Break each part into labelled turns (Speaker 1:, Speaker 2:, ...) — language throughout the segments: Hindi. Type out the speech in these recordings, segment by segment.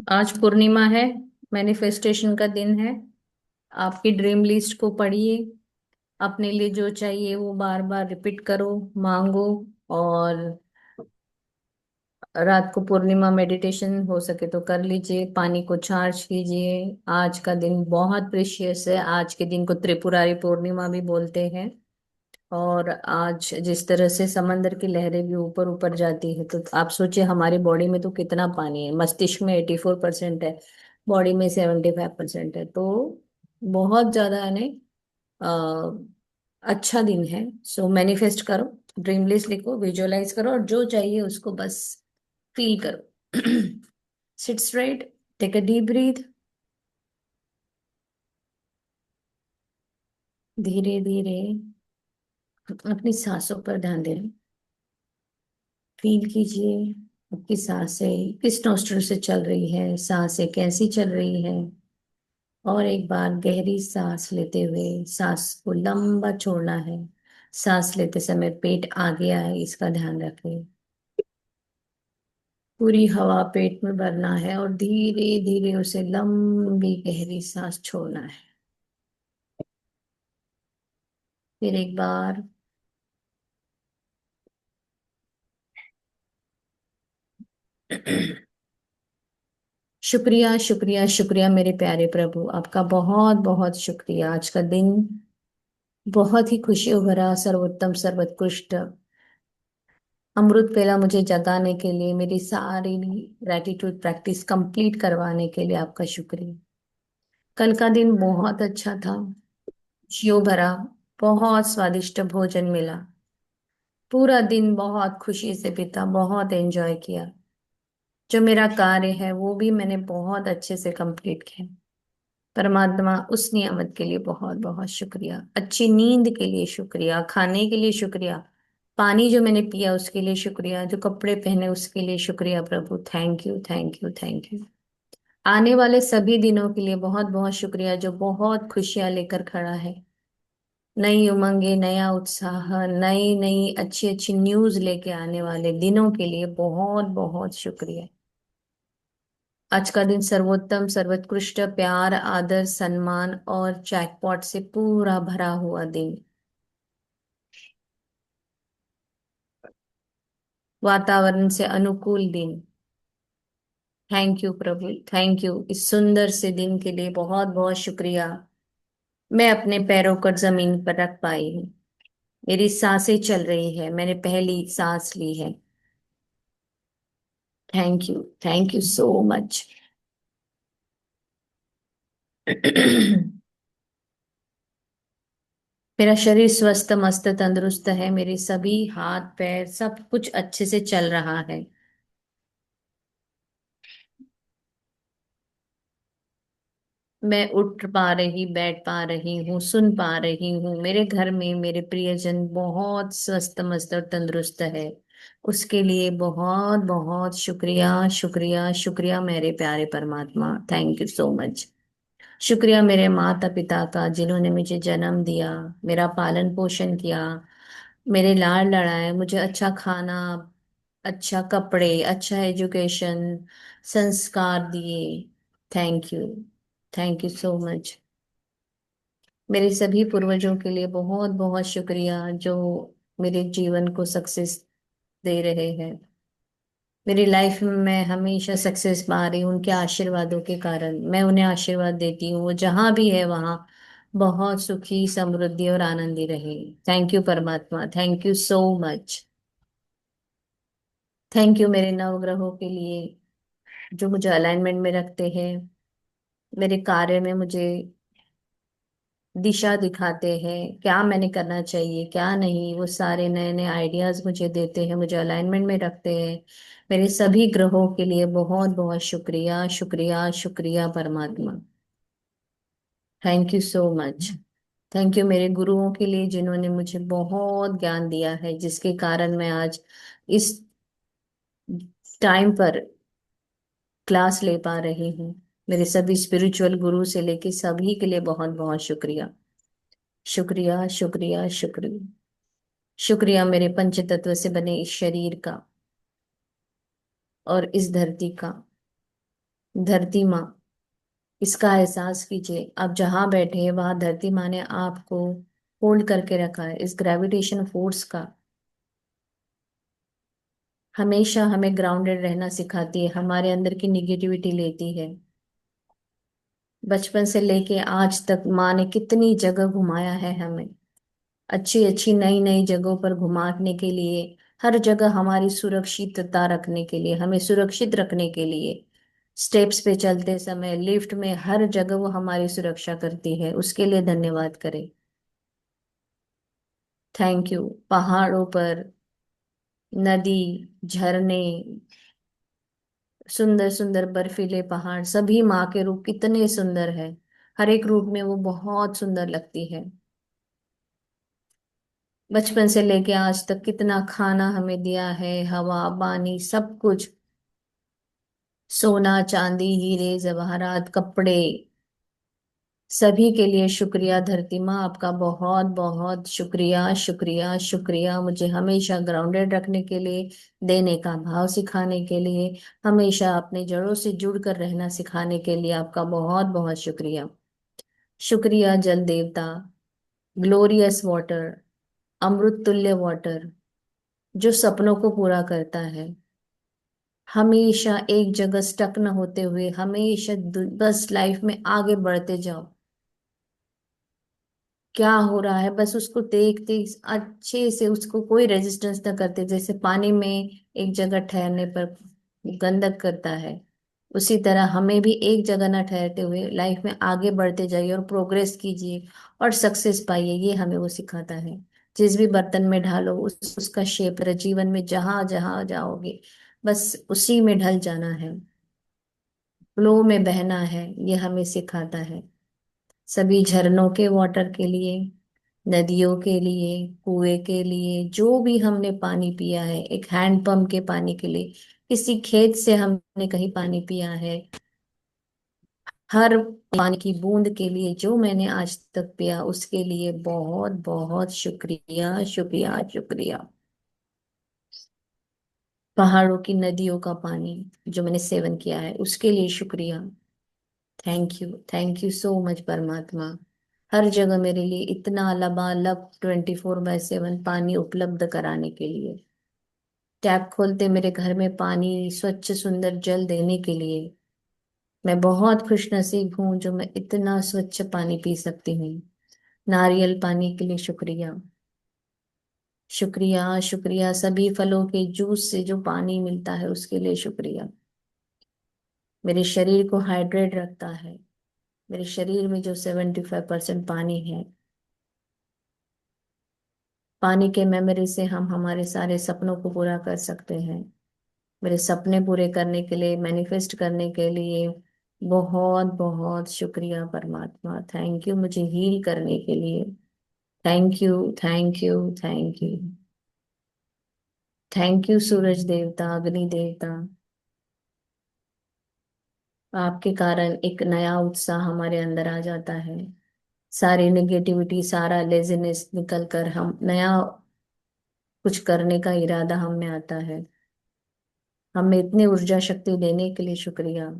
Speaker 1: आज पूर्णिमा है। मैनिफेस्टेशन का दिन है। आपकी ड्रीम लिस्ट को पढ़िए। अपने लिए जो चाहिए वो बार बार रिपीट करो, मांगो। और रात को पूर्णिमा मेडिटेशन हो सके तो कर लीजिए, पानी को चार्ज कीजिए। आज का दिन बहुत प्रेशियस है। आज के दिन को त्रिपुरारी पूर्णिमा भी बोलते हैं। और आज जिस तरह से समंदर की लहरें भी ऊपर ऊपर जाती है, तो आप सोचिए हमारी बॉडी में तो कितना पानी है। मस्तिष्क में 84% है, बॉडी में 75% है। तो बहुत ज्यादा है अच्छा दिन है। सो मैनिफेस्ट करो, ड्रीम लिस्ट लिखो, विजुअलाइज करो और जो चाहिए उसको बस फील करो। Sit straight, take a deep breath. धीरे धीरे अपनी सांसों पर ध्यान दें। फील कीजिए आपकी सांसें किस नोस्ट्रल से चल रही है, सांसें कैसी चल रही है। और एक बार गहरी सांस लेते हुए सांस को लंबा छोड़ना है। सांस लेते समय पेट आगे आए, इसका ध्यान रखें। पूरी हवा पेट में भरना है और धीरे धीरे उसे लंबी गहरी सांस छोड़ना है। फिर एक बार। शुक्रिया शुक्रिया शुक्रिया मेरे प्यारे प्रभु, आपका बहुत बहुत शुक्रिया। आज का दिन बहुत ही खुशियों भरा, सर्वोत्तम सर्वोत्कृष्ट अमृत पेला मुझे जगाने के लिए, मेरी सारी ग्रैटिट्यूड प्रैक्टिस कंप्लीट करवाने के लिए आपका शुक्रिया। कल का दिन बहुत अच्छा था, खुशियों भरा। बहुत स्वादिष्ट भोजन मिला। पूरा दिन बहुत खुशी से बीता, बहुत एंजॉय किया। जो मेरा कार्य है वो भी मैंने बहुत अच्छे से कंप्लीट किया। परमात्मा उस नियामत के लिए बहुत बहुत शुक्रिया। अच्छी नींद के लिए शुक्रिया, खाने के लिए शुक्रिया, पानी जो मैंने पिया उसके लिए शुक्रिया, जो कपड़े पहने उसके लिए शुक्रिया प्रभु। Thank you thank you thank you. आने वाले सभी दिनों के लिए बहुत बहुत शुक्रिया, जो बहुत खुशियां लेकर खड़ा है। नई उमंगे, नया उत्साह, नई नई अच्छी अच्छी न्यूज लेके आने वाले दिनों के लिए बहुत बहुत शुक्रिया। आज का दिन सर्वोत्तम सर्वोत्कृष्ट प्यार, आदर, सम्मान और जैकपॉट से पूरा भरा हुआ दिन। वातावरण से अनुकूल दिन। Thank you Prabhu, thank you इस सुंदर से दिन के लिए बहुत बहुत शुक्रिया। मैं अपने पैरों को जमीन पर रख पाई हूँ। मेरी सांसें चल रही है, मैंने पहली सांस ली है। Thank you so much. मेरा शरीर स्वस्थ मस्त तंदुरुस्त है, मेरे सभी हाथ पैर सब कुछ अच्छे से चल रहा है। मैं उठ पा रही, बैठ पा रही हूँ, सुन पा रही हूँ। मेरे घर में मेरे प्रियजन बहुत स्वस्थ मस्त और तंदुरुस्त है। उसके लिए बहुत बहुत शुक्रिया शुक्रिया शुक्रिया मेरे प्यारे परमात्मा। Thank you so much. शुक्रिया मेरे माता पिता का, जिन्होंने मुझे जन्म दिया, मेरा पालन पोषण किया, मेरे लाड लड़ाए, मुझे अच्छा खाना, अच्छा कपड़े, अच्छा एजुकेशन, संस्कार दिए। Thank you. Thank you so much. मेरे सभी पूर्वजों के लिए बहुत बहुत शुक्रिया, जो मेरे जीवन को सक्सेस दे रहे हैं। मेरी लाइफ में मैं हमेशा सक्सेस पा रही हूँ उनके आशीर्वादों के कारण। मैं उन्हें आशीर्वाद देती हूँ, वो जहां भी है वहां बहुत सुखी समृद्धि और आनंदी रहे। थैंक यू परमात्मा, thank you so much. Thank you मेरे नवग्रहों के लिए, जो मुझे अलाइनमेंट में रखते हैं, मेरे कार्य में मुझे दिशा दिखाते हैं, क्या मैंने करना चाहिए क्या नहीं। वो सारे नए नए आइडियाज मुझे देते हैं, मुझे अलाइनमेंट में रखते हैं। मेरे सभी ग्रहों के लिए बहुत बहुत शुक्रिया शुक्रिया शुक्रिया परमात्मा। Thank you so much. Thank you मेरे गुरुओं के लिए, जिन्होंने मुझे बहुत ज्ञान दिया है, जिसके कारण मैं आज इस टाइम पर क्लास ले पा रही हूँ। मेरे सभी स्पिरिचुअल गुरु से लेके सभी के लिए बहुत बहुत शुक्रिया शुक्रिया शुक्रिया शुक्रिया। शुक्रिया मेरे पंच तत्व से बने इस शरीर का और इस धरती का। धरती माँ, इसका एहसास कीजिए। आप जहां बैठे हैं वहां धरती माँ ने आपको होल्ड करके रखा है। इस ग्रेविटेशन फोर्स का हमेशा हमें ग्राउंडेड रहना सिखाती है, हमारे अंदर की निगेटिविटी लेती है। बचपन से लेके आज तक माँ ने कितनी जगह घुमाया है हमें, अच्छी अच्छी नई नई जगहों पर घुमाने के लिए, हर जगह हमारी सुरक्षितता रखने के लिए, हमें सुरक्षित रखने के लिए। स्टेप्स पे चलते समय, लिफ्ट में, हर जगह वो हमारी सुरक्षा करती है, उसके लिए धन्यवाद करें। Thank you. पहाड़ों पर, नदी, झरने, सुंदर सुंदर बर्फीले पहाड़, सभी माँ के रूप कितने सुंदर है। हर एक रूप में वो बहुत सुंदर लगती है। बचपन से लेके आज तक कितना खाना हमें दिया है, हवा पानी सब कुछ, सोना चांदी हीरे जवाहरात कपड़े, सभी के लिए शुक्रिया धरती माँ, आपका बहुत बहुत शुक्रिया शुक्रिया शुक्रिया। मुझे हमेशा ग्राउंडेड रखने के लिए, देने का भाव सिखाने के लिए, हमेशा अपने जड़ों से जुड़कर रहना सिखाने के लिए आपका बहुत बहुत शुक्रिया। शुक्रिया जल देवता, ग्लोरियस वाटर, अमृत तुल्य वाटर, जो सपनों को पूरा करता है। हमेशा एक जगह स्टक न होते हुए, हमेशा बस लाइफ में आगे बढ़ते जाओ। क्या हो रहा है बस उसको देखते, अच्छे से उसको कोई रेजिस्टेंस न करते, जैसे पानी में एक जगह ठहरने पर गंदक करता है, उसी तरह हमें भी एक जगह ना ठहरते हुए लाइफ में आगे बढ़ते जाइए और प्रोग्रेस कीजिए और सक्सेस पाइए। ये हमें वो सिखाता है। जिस भी बर्तन में ढालो उसका शेप रहे, जीवन में जहां जहां जाओगे बस उसी में ढल जाना है, फ्लो में बहना है, ये हमें सिखाता है। सभी झरनों के वाटर के लिए, नदियों के लिए, कुएं के लिए, जो भी हमने पानी पिया है, एक हैंडपंप के पानी के लिए, किसी खेत से हमने कहीं पानी पिया है, हर पानी की बूंद के लिए जो मैंने आज तक पिया उसके लिए बहुत बहुत शुक्रिया शुक्रिया शुक्रिया। पहाड़ों की नदियों का पानी जो मैंने सेवन किया है उसके लिए शुक्रिया। थैंक यू सो मच परमात्मा, हर जगह मेरे लिए इतना लबालब 24/7 पानी उपलब्ध कराने के लिए, टैप खोलते मेरे घर में पानी, स्वच्छ सुंदर जल देने के लिए। मैं बहुत खुश नसीब हूँ जो मैं इतना स्वच्छ पानी पी सकती हूँ। नारियल पानी के लिए शुक्रिया शुक्रिया शुक्रिया। सभी फलों के जूस से जो पानी मिलता है उसके लिए शुक्रिया। मेरे शरीर को हाइड्रेट रखता है। मेरे शरीर में जो 75% पानी है, पानी के मेमोरी से हम हमारे सारे सपनों को पूरा कर सकते हैं। मेरे सपने पूरे करने के लिए, मैनिफेस्ट करने के लिए बहुत बहुत शुक्रिया परमात्मा। थैंक यू मुझे हील करने के लिए। Thank you thank you thank you. Thank you सूरज देवता, अग्नि देवता, आपके कारण एक नया उत्साह हमारे अंदर आ जाता है। सारी नेगेटिविटी, सारा लेजीनेस निकल कर हम नया कुछ करने का इरादा हम में आता है। हमें इतनी ऊर्जा शक्ति देने के लिए शुक्रिया।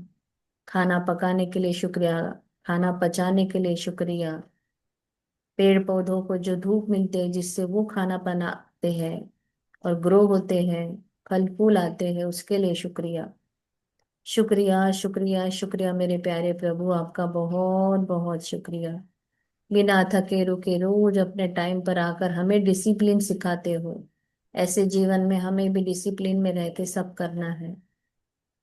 Speaker 1: खाना पकाने के लिए शुक्रिया, खाना पचाने के लिए शुक्रिया। पेड़ पौधों को जो धूप मिलते हैं जिससे वो खाना बनाते हैं और ग्रो होते हैं, फल फूल आते हैं, उसके लिए शुक्रिया शुक्रिया शुक्रिया शुक्रिया। मेरे प्यारे प्रभु आपका बहुत बहुत शुक्रिया। बिना थके रुके रोज अपने टाइम पर आकर हमें डिसिप्लिन सिखाते हो। ऐसे जीवन में हमें भी डिसिप्लिन में रहते सब करना है।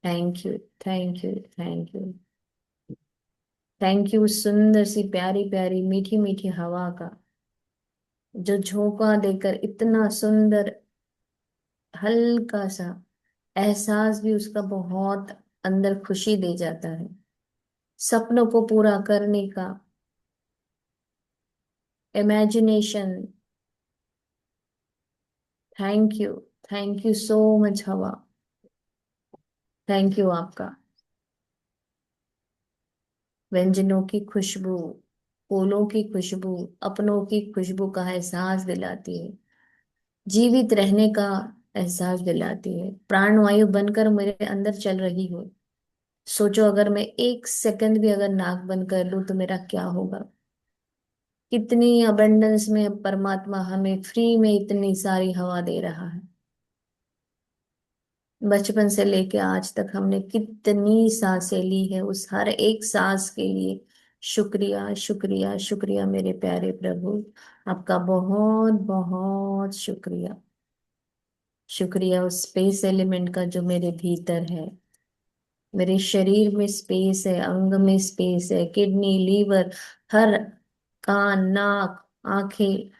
Speaker 1: Thank you thank you thank you thank you. सुंदर सी प्यारी प्यारी मीठी मीठी हवा का जो झोंका देकर इतना सुंदर हल्का सा एहसास भी उसका बहुत अंदर खुशी दे जाता है, सपनों को पूरा करने का imagination. Thank you, thank you so much हवा। थैंक यू आपका। व्यंजनों की खुशबू, फूलों की खुशबू, अपनों की खुशबू का एहसास दिलाती है, जीवित रहने का एहसास दिलाती है, प्राणवायु बनकर मेरे अंदर चल रही हो, सोचो अगर मैं एक सेकंड भी अगर नाक बंद कर लूं तो मेरा क्या होगा। कितनी अबंडेंस में परमात्मा हमें फ्री में इतनी सारी हवा दे रहा है। बचपन से लेके आज तक हमने कितनी सांसें ली है, उस हर एक सांस के लिए शुक्रिया शुक्रिया शुक्रिया मेरे प्यारे प्रभु। आपका बहुत बहुत शुक्रिया। शुक्रिया उस स्पेस एलिमेंट का जो मेरे भीतर है। मेरे शरीर में स्पेस है, अंग में स्पेस है, किडनी, लीवर, हर, कान, नाक, आंखें,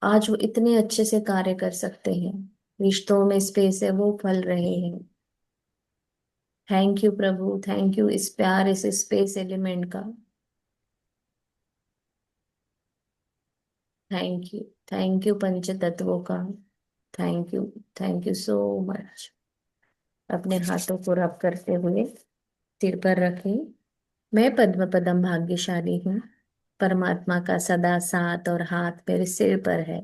Speaker 1: आज वो इतने अच्छे से कार्य कर सकते हैं। रिश्तों में स्पेस है, वो फल रहे हैं। Thank you Prabhu, thank you इस प्यार, इस स्पेस एलिमेंट का। Thank you, thank you punch तत्वों का। Thank you, thank you so much. अपने हाथों को रब करते हुए सिर पर रखें। मैं पद्म पदम भाग्यशाली हूँ। परमात्मा का सदा साथ और हाथ मेरे सिर पर है।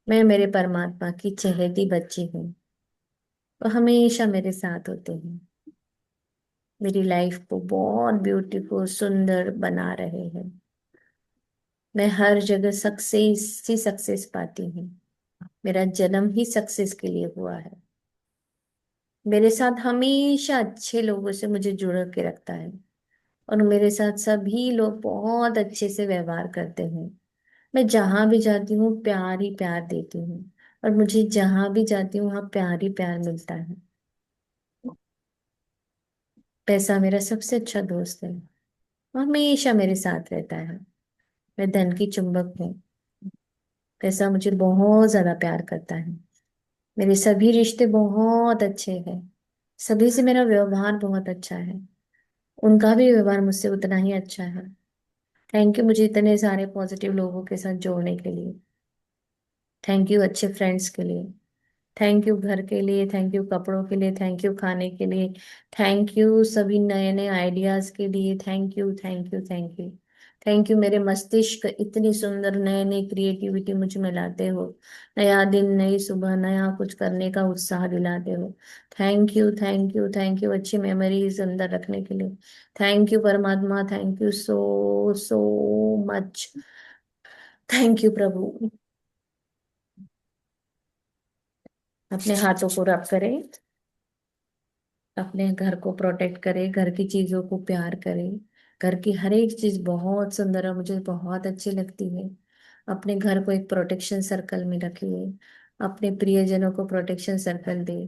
Speaker 1: मैं मेरे परमात्मा की चहेती बच्ची हूँ। वो हमेशा मेरे साथ होते हैं। मेरी लाइफ को बहुत ब्यूटीफुल सुंदर बना रहे हैं। मैं हर जगह सक्सेस ही सक्सेस पाती हूँ। मेरा जन्म ही सक्सेस के लिए हुआ है। मेरे साथ हमेशा अच्छे लोगों से मुझे जुड़ के रखता है। और मेरे साथ सभी लोग बहुत अच्छे से व्यवहार करते हैं। मैं जहां भी जाती हूँ प्यार ही प्यार देती हूँ। और मुझे जहां भी जाती हूँ वहां प्यार ही प्यार मिलता है। पैसा मेरा सबसे अच्छा दोस्त है। वो हमेशा मेरे साथ रहता है। मैं धन की चुंबक हूँ। पैसा मुझे बहुत ज्यादा प्यार करता है। मेरे सभी रिश्ते बहुत अच्छे हैं। सभी से मेरा व्यवहार बहुत अच्छा है। उनका भी व्यवहार मुझसे उतना ही अच्छा है। थैंक यू मुझे इतने सारे पॉजिटिव लोगों के साथ जोड़ने के लिए। थैंक यू अच्छे फ्रेंड्स के लिए। थैंक यू घर के लिए, थैंक यू कपड़ों के लिए, थैंक यू खाने के लिए, थैंक यू सभी नए नए आइडियाज के लिए। Thank you thank you thank you. Thank you मेरे मस्तिष्क इतनी सुंदर नए नए क्रिएटिविटी मुझ में लाते हो। नया दिन, नई सुबह, नया कुछ करने का उत्साह दिलाते हो। Thank you thank you thank you अच्छी मेमोरीज अंदर रखने के लिए। थैंक यू परमात्मा, thank you so so much. Thank you प्रभु। अपने हाथों को रब करें। अपने घर को प्रोटेक्ट करे, घर की चीजों को प्यार करे। घर की हर एक चीज बहुत सुंदर है, मुझे बहुत अच्छी लगती है। अपने घर को एक प्रोटेक्शन सर्कल में रखिए। अपने प्रियजनों को protection circle they.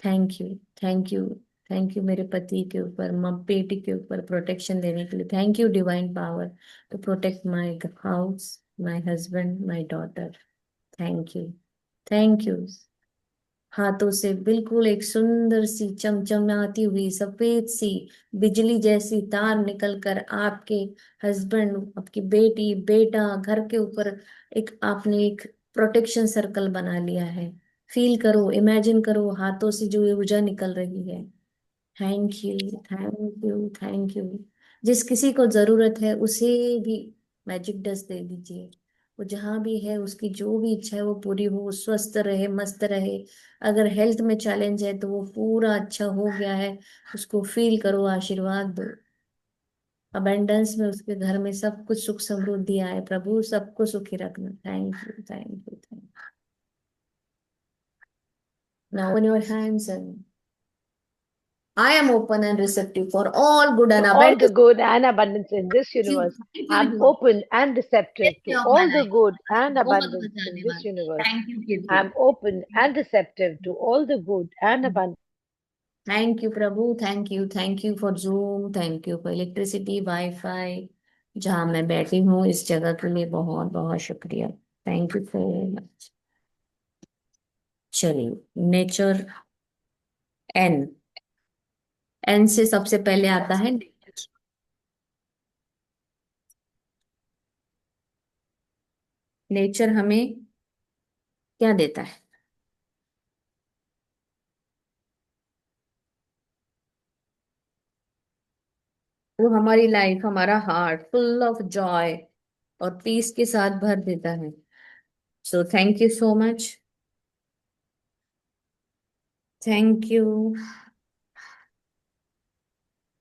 Speaker 1: Thank you, thank you, thank you मेरे पति के ऊपर, बेटी के ऊपर प्रोटेक्शन देने के लिए। Thank you divine power to protect my house, my husband, my daughter. Thank you, thank you. हाथों से बिल्कुल एक सुंदर सी चमचमाती हुई सफेद सी बिजली जैसी तार निकलकर आपके हस्बैंड, आपकी बेटी, बेटा, घर के ऊपर एक आपने एक प्रोटेक्शन सर्कल बना लिया है। फील करो, इमेजिन करो हाथों से जो ये ऊर्जा निकल रही है। Thank you thank you thank you. जिस किसी को जरूरत है उसे भी मैजिक डस्ट दे दीजिए। वो जहां भी है उसकी जो भी इच्छा है वो पूरी हो, स्वस्थ रहे, मस्त रहे। अगर हेल्थ में चैलेंज है तो वो पूरा अच्छा हो गया है, उसको फील करो, आशीर्वाद दो। अबेंडेंस में उसके घर में सब कुछ सुख समृद्धि आए, प्रभु सबको सुखी रखना। Thank you thank you thank you. Now open your hands and I am open and receptive for all good and
Speaker 2: To all the
Speaker 1: abundance.
Speaker 2: good and abundance in this
Speaker 1: Thank
Speaker 2: universe.
Speaker 1: you,
Speaker 2: I'm
Speaker 1: universe.
Speaker 2: open and receptive
Speaker 1: Take
Speaker 2: to
Speaker 1: care of my
Speaker 2: all the
Speaker 1: life.
Speaker 2: good and
Speaker 1: आपको बहुत
Speaker 2: abundance
Speaker 1: मजा
Speaker 2: in
Speaker 1: आने
Speaker 2: this
Speaker 1: वाला है।
Speaker 2: universe.
Speaker 1: Thank you Kirti.
Speaker 2: I'm open and receptive to all the good and abundance.
Speaker 1: Thank you Prabhu, thank you for zoom, thank you for electricity, wifi. जहाँ मैं बैठी हूँ इस जगह के लिए बहुत बहुत शुक्रिया। Thank you so much. चलिए, नेचर। एन, एन से सबसे पहले आता है नेचर। नेचर हमें क्या देता है? वो हमारी लाइफ, हमारा हार्ट फुल ऑफ जॉय और पीस के साथ भर देता है। So thank you so much. Thank you.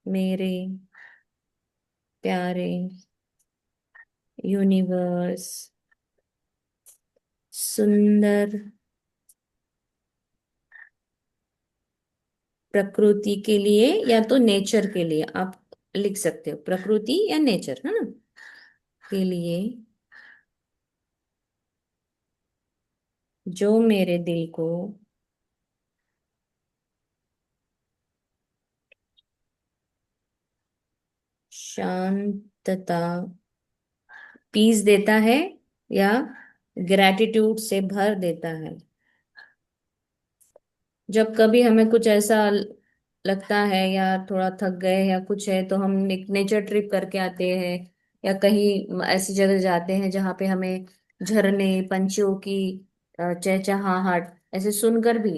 Speaker 1: मेरे प्यारे यूनिवर्स, सुंदर प्रकृति के लिए, या तो नेचर के लिए आप लिख सकते हो, प्रकृति या नेचर, है ना, के लिए, जो मेरे दिल को शांतता, पीस देता है, या ग्रैटिट्यूड से भर देता है। जब कभी हमें कुछ ऐसा लगता है या थोड़ा थक गए या कुछ है, तो हम एक नेचर ट्रिप करके आते हैं, या कहीं ऐसी जगह जाते हैं जहाँ पे हमें झरने, पंछियों की चहचहाहट ऐसे सुनकर भी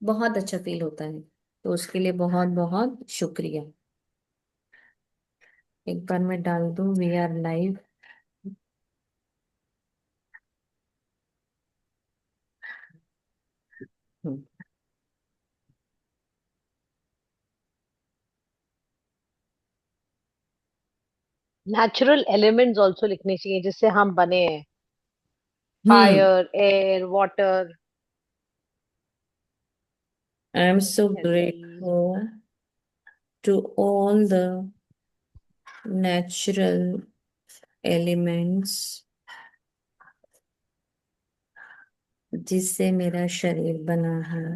Speaker 1: बहुत अच्छा फील होता है। तो उसके लिए बहुत बहुत शुक्रिया। एक बार मैं डाल दूं we are live.
Speaker 2: Natural elements also लिखने चाहिए जिससे हम बने हैं।
Speaker 1: Hmm.
Speaker 2: Fire, air, water,
Speaker 1: I am so
Speaker 2: धरती।
Speaker 1: Grateful to all the natural elements जिससे मेरा शरीर बना है।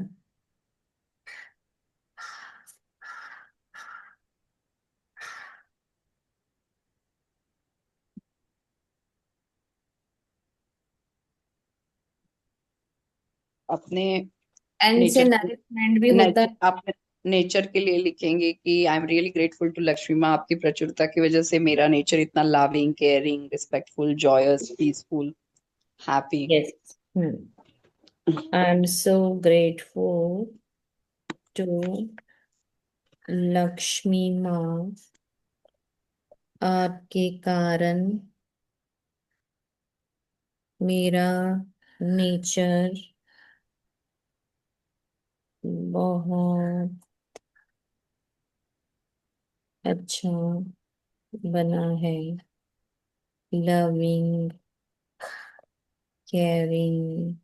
Speaker 3: अपने
Speaker 1: एन से
Speaker 3: नेचर
Speaker 1: नरिशमेंट भी होता है।
Speaker 3: आप नेचर के लिए लिखेंगे कि I am really grateful to Lakshmi माँ, आपकी प्रचुरता की वजह से मेरा नेचर इतना loving, caring, respectful, joyous, peaceful, happy.
Speaker 1: Yes. I am so grateful to Lakshmi माँ, आपके कारण मेरा नेचर बहुत अच्छा बना है। Loving, caring,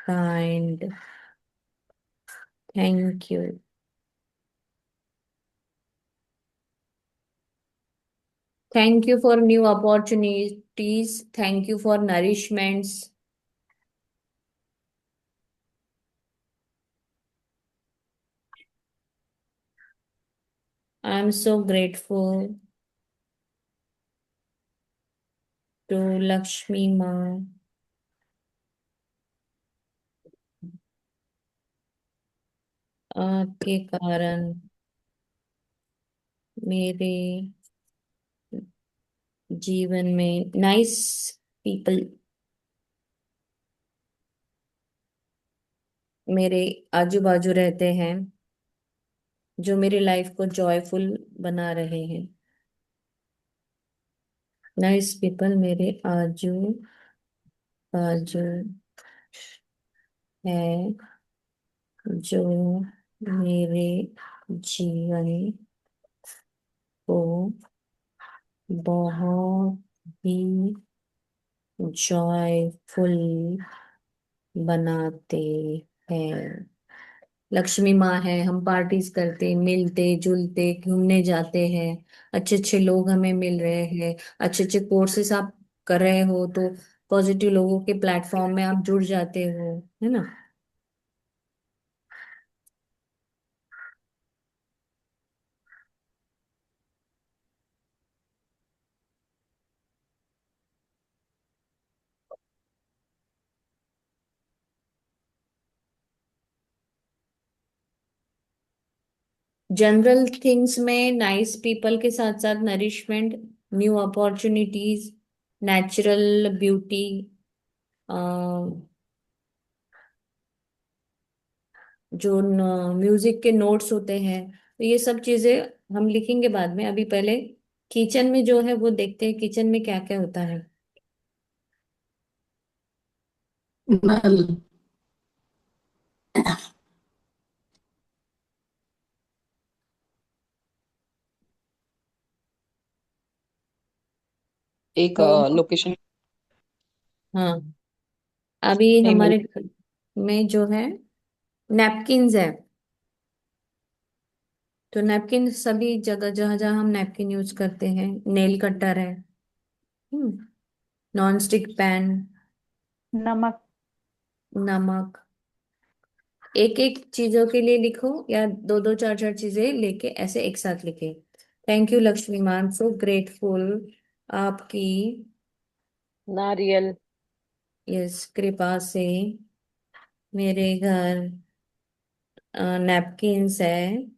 Speaker 1: kind. Thank you. Thank you for new opportunities. Thank you for nourishments. I'm so grateful to Lakshmi Ma, आपके कारण मेरे जीवन में नाइस पीपल मेरे आजू बाजू रहते हैं, जो मेरी लाइफ को जॉयफुल बना रहे हैं। नाइस पीपल मेरे आजू बाजू है, जो मेरे जीवन को बहुत ही जॉयफुल बनाते हैं। लक्ष्मी माँ है, हम पार्टीज करते, मिलते जुलते, घूमने जाते हैं, अच्छे अच्छे लोग हमें मिल रहे हैं, अच्छे अच्छे कोर्सेस आप कर रहे हो, तो पॉजिटिव लोगों के प्लेटफॉर्म में आप जुड़ जाते हो, है ना। जनरल थिंग्स में नाइस पीपल के साथ साथ nourishment, new opportunities, natural beauty, जो म्यूजिक के नोट्स होते हैं, तो ये सब चीजें हम लिखेंगे बाद में। अभी पहले किचन में जो है वो देखते हैं, किचन में क्या क्या होता है।
Speaker 4: नल।
Speaker 3: एक
Speaker 1: तो
Speaker 3: लोकेशन
Speaker 1: हाँ, अभी
Speaker 3: नहीं मिल।
Speaker 1: हमारे घर में जो है नैपकिन्स है। तो नैपकिन सभी जगह, जहां जहां हम नैपकिन यूज करते हैं, नेल कटर है, नॉन स्टिक पैन,
Speaker 4: नमक।
Speaker 1: नमक, एक एक चीजों के लिए लिखो या दो दो चार चार चीजें लेके ऐसे एक साथ लिखे। Thank you Lakshmi ma'am, so grateful आपकी
Speaker 2: नारियल।
Speaker 1: इस कृपा से मेरे घर नैपकिन्स है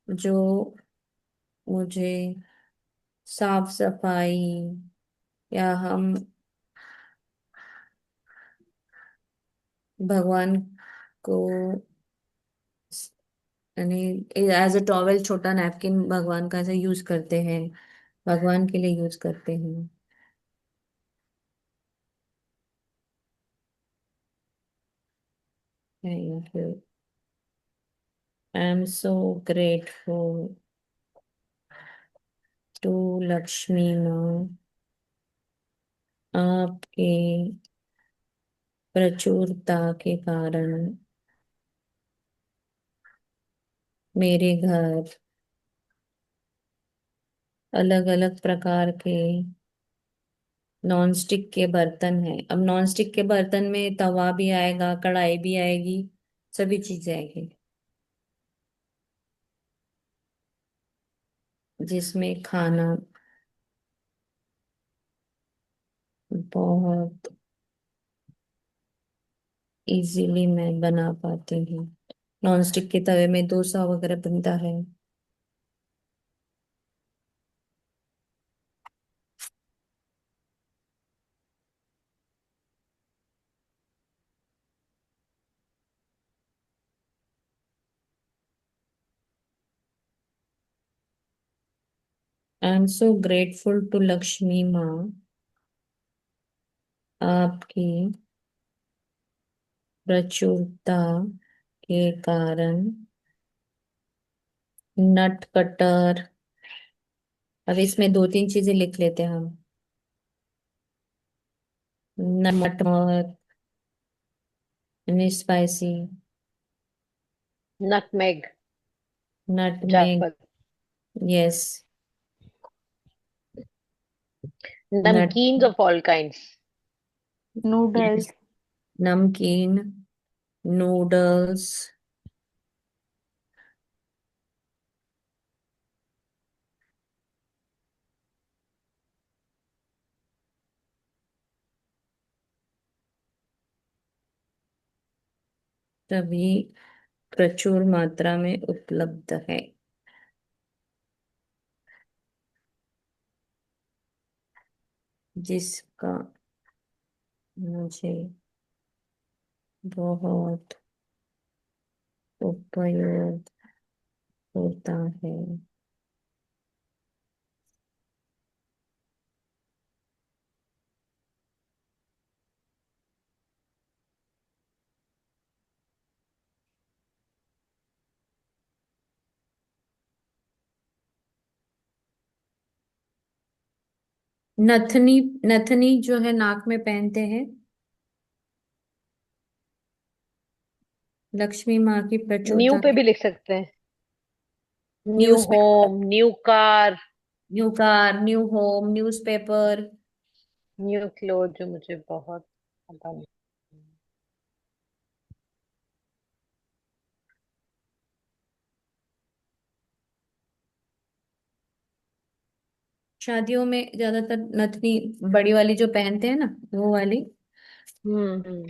Speaker 1: जो मुझे साफ सफाई या हम भगवान को यानी एज अ टॉवेल, छोटा नैपकिन भगवान का ऐसे यूज करते हैं, भगवान के लिए यूज करते हैं। Thank you, I am so grateful to Lakshmi माँ, आपके प्रचुरता के कारण मेरे घर अलग अलग प्रकार के नॉन स्टिक के बर्तन है। अब नॉन स्टिक के बर्तन में तवा भी आएगा, कढ़ाई भी आएगी, सभी चीजें आएगी, जिसमें खाना बहुत इजीली मैं बना पाती हूँ। नॉन स्टिक के तवे में डोसा वगैरह बनता है। I am so grateful to Lakshmi माँ, आपकी प्रचुरता के कारण नट कटर, अब इसमें दो तीन चीजें लिख लेते हैं हम। नमक, स्पाइसी,
Speaker 2: नटमेग।
Speaker 1: नटमेग,
Speaker 2: जायफल।
Speaker 1: Yes, nut,
Speaker 2: namkeens of all kinds.
Speaker 1: Yes,
Speaker 4: noodles.
Speaker 1: नमकीन, नूडल्स, सभी प्रचुर मात्रा में उपलब्ध है, जिसका मुझे बहुत उपयोग होता है। नथनी, नथनी जो है नाक में पहनते हैं, लक्ष्मी माँ की
Speaker 2: न्यू
Speaker 1: प्रचुरता
Speaker 2: पे
Speaker 1: के।
Speaker 2: भी लिख सकते हैं। New
Speaker 1: newspaper,
Speaker 2: home, new car,
Speaker 1: new car, new home, newspaper.
Speaker 2: New cloth, जो मुझे बहुत पसंद है।
Speaker 1: शादियों में ज्यादातर नथनी बड़ी वाली जो पहनते हैं ना, वो वाली।
Speaker 2: Hmm.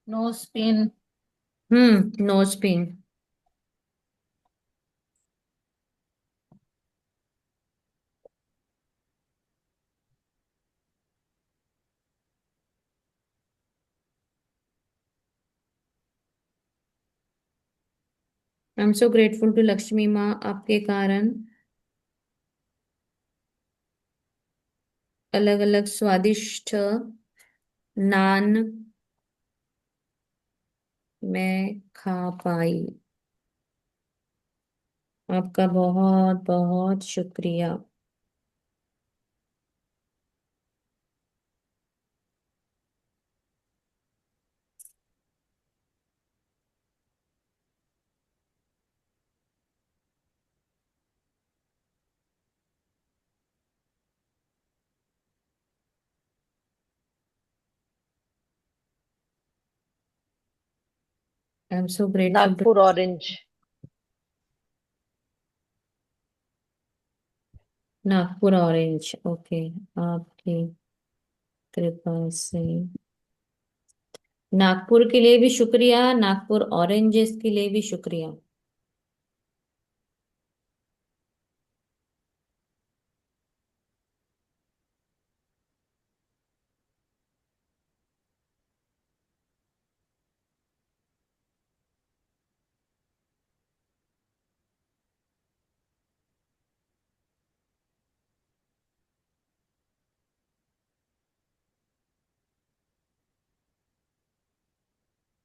Speaker 1: Nose pin, nose pin. I am so grateful to Lakshmi माँ, आपके कारण अलग अलग स्वादिष्ट नान मैं खा पाई। आपका बहुत बहुत शुक्रिया। I am so grateful to.
Speaker 2: Nagpur orange.
Speaker 1: Nagpur orange, okay. आपकी कृपा से नागपुर के लिए भी शुक्रिया, नागपुर ऑरेंजेस के लिए भी शुक्रिया।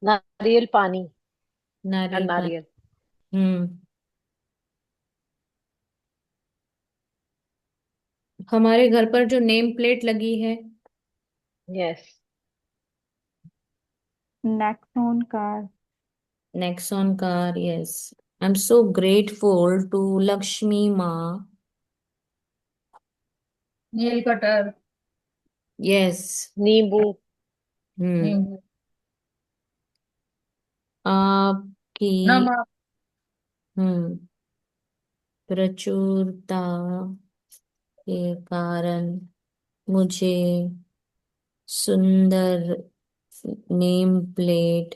Speaker 2: नारियल पानी या
Speaker 1: नारियल पानी।
Speaker 2: नारियल।
Speaker 1: हम्म। हमारे घर पर जो नेम प्लेट लगी है,
Speaker 2: yes.
Speaker 4: Nexon car.
Speaker 1: Nexon car, yes. I am so grateful to Lakshmi माँ।
Speaker 5: Nail cutter.
Speaker 1: यस।
Speaker 2: नींबू।
Speaker 1: हम्म।
Speaker 5: नींबू।
Speaker 1: आपकी
Speaker 5: नमक।
Speaker 1: हम्म प्रचुरता के कारण मुझे सुंदर नेम प्लेट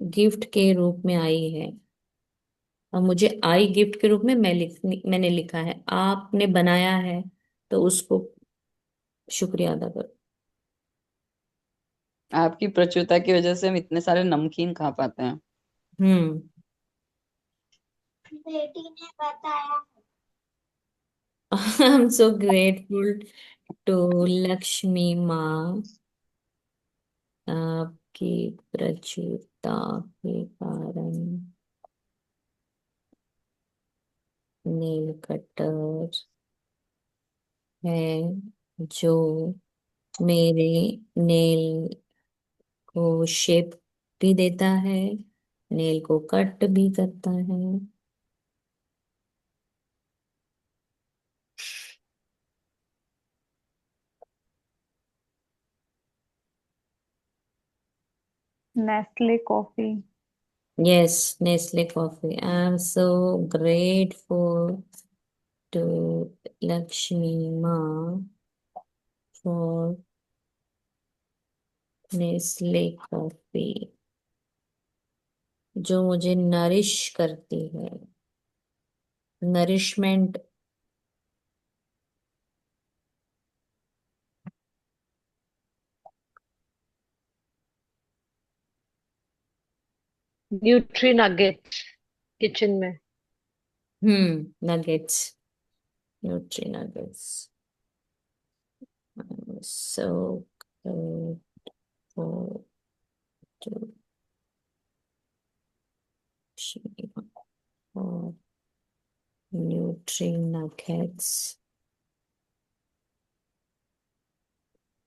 Speaker 1: गिफ्ट के रूप में आई है। और मुझे आई गिफ्ट के रूप में मैंने लिखा है, आपने बनाया है, तो उसको शुक्रिया अदा करो।
Speaker 3: आपकी प्रचुरता की वजह से हम इतने सारे नमकीन खा पाते हैं।
Speaker 1: हम्म।
Speaker 5: बेटी ने बताया।
Speaker 1: I am so grateful to Lakshmi माँ। आपकी प्रचुरता के कारण नेल कटर है, जो मेरे नेल को शेप भी देता है, नेल को कट भी करता है।
Speaker 4: Nestle coffee.
Speaker 1: Yes, Nestle coffee. I am so grateful to Lakshmi माँ फॉर नेस्ले कॉफी, जो मुझे नरिश करती है, नरिशमेंट।
Speaker 2: न्यूट्री नगेट किचन में।
Speaker 1: Nuggets, nutri nuggets. So grateful to और न्यूट्री नगेट्स,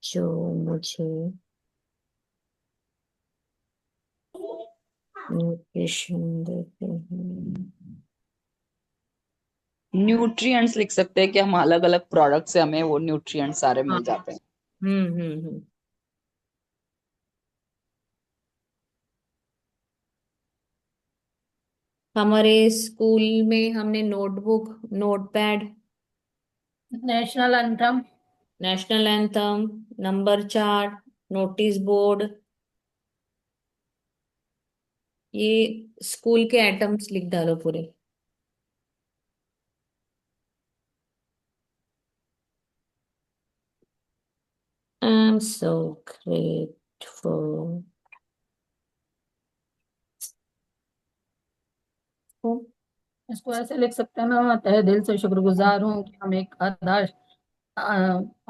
Speaker 1: जो मुझे न्यूट्रिशन देते हैं।
Speaker 3: न्यूट्रिएंट्स लिख सकते हैं कि हम अलग अलग प्रोडक्ट से हमें वो न्यूट्रिएंट्स सारे
Speaker 1: हाँ।
Speaker 3: मिल जाते हैं।
Speaker 1: हम्म। हमारे स्कूल में हमने notebook, notepad,
Speaker 5: national anthem.
Speaker 1: National anthem, number chart, notice board, ये स्कूल के आइटम्स लिख डालो पूरे। आई एम सो ग्रेटफुल।
Speaker 5: इसको ऐसे लिख सकते हैं ना, मैं तहे दिल से शुक्रगुजार हूँ कि हम एक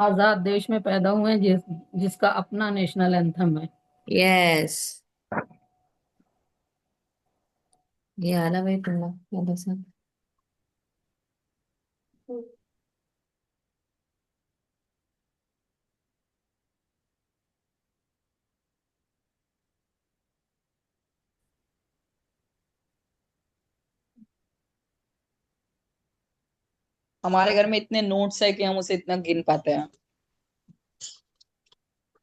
Speaker 5: आजाद देश में पैदा हुए हैं जिसका अपना नेशनल एंथम है।
Speaker 1: यस। ये आला भाई तुमला या बसा
Speaker 3: हमारे घर में इतने नोट्स है कि हम उसे इतना गिन पाते हैं।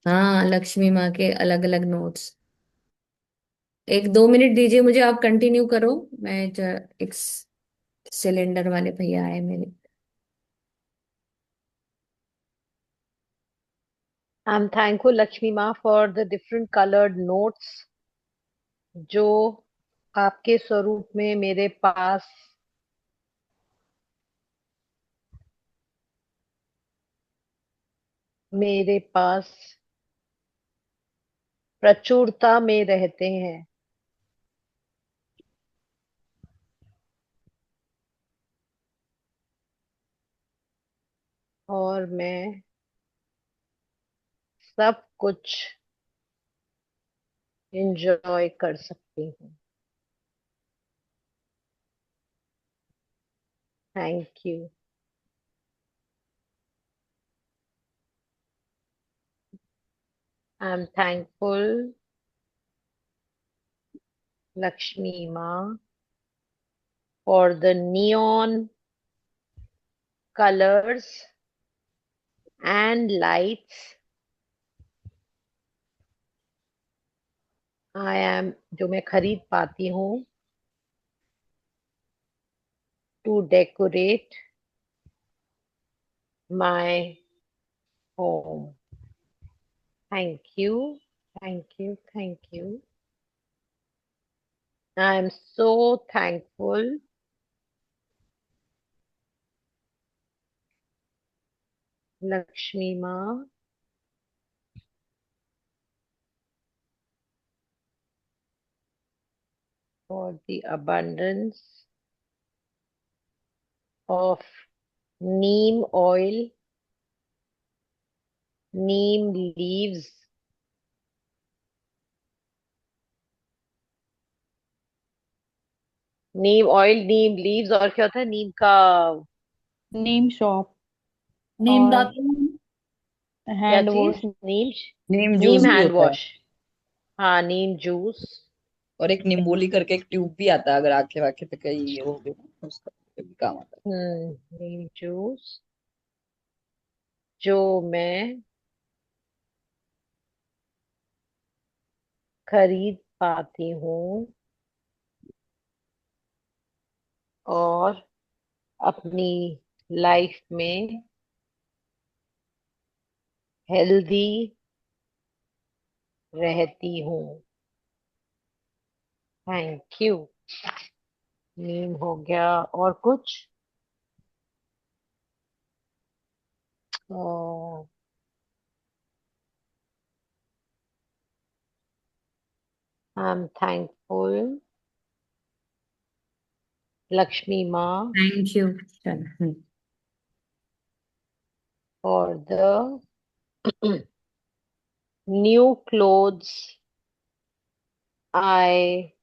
Speaker 1: हाँ, लक्ष्मी माँ के अलग अलग नोट्स। एक 2 मिनट दीजिए मुझे, आप कंटिन्यू करो। मैं एक सिलेंडर वाले भैया आए मेरे।
Speaker 2: I'm thankful, Lakshmi Ma, for the different colored notes जो आपके स्वरूप में मेरे पास प्रचुरता में रहते हैं। और मैं सब कुछ एंजॉय कर सकती हूँ। Thank you. I am thankful, Lakshmi Ma, for the neon colors and lights जो मैं खरीद पाती हूँ to decorate my home. Thank you, thank you, thank you. I am so thankful, Lakshmi Ma, for the abundance of neem oil, neem leaves, Neem oil, Neem leaves, और क्या होता है नीम का?
Speaker 4: नीम शॉप
Speaker 5: नीम
Speaker 4: और
Speaker 5: दातुन।
Speaker 2: क्या
Speaker 4: हैंड
Speaker 2: चीज?
Speaker 4: वॉश।
Speaker 2: नीम,
Speaker 3: नीम
Speaker 2: नीम
Speaker 3: जूस भी
Speaker 2: हैंड
Speaker 3: होता है।
Speaker 2: वॉश। हाँ, नीम जूस।
Speaker 3: और एक निम्बोली करके एक ट्यूब भी आता है, अगर आंखें वाखें पे कहीं ये हो गए ना, उसका भी काम आता
Speaker 2: नीम जूस जो मैं खरीद पाती हूँ और अपनी लाइफ में हेल्दी रहती हूँ। Thank you. नीम हो गया, और कुछ? आई एम थैंकफुल, लक्ष्मी माँ,
Speaker 1: थैंक यू। चलो
Speaker 2: for the new clothes I